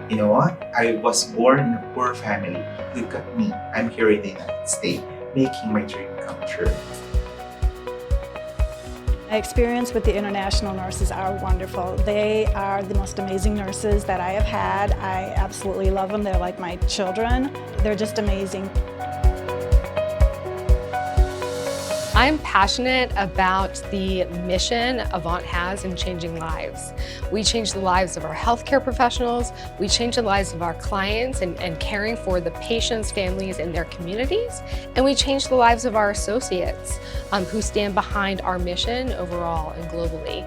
You know what? I was born in a poor family. Look at me. I'm here in the United States, making my dream come true. My experience with the international nurses are wonderful. They are the most amazing nurses that I have had. I absolutely love them. They're like my children. They're just amazing. I'm passionate about the mission Avant has in changing lives. We change the lives of our healthcare professionals, we change the lives of our clients and caring for the patients, families, and their communities, and we change the lives of our associates who stand behind our mission overall and globally.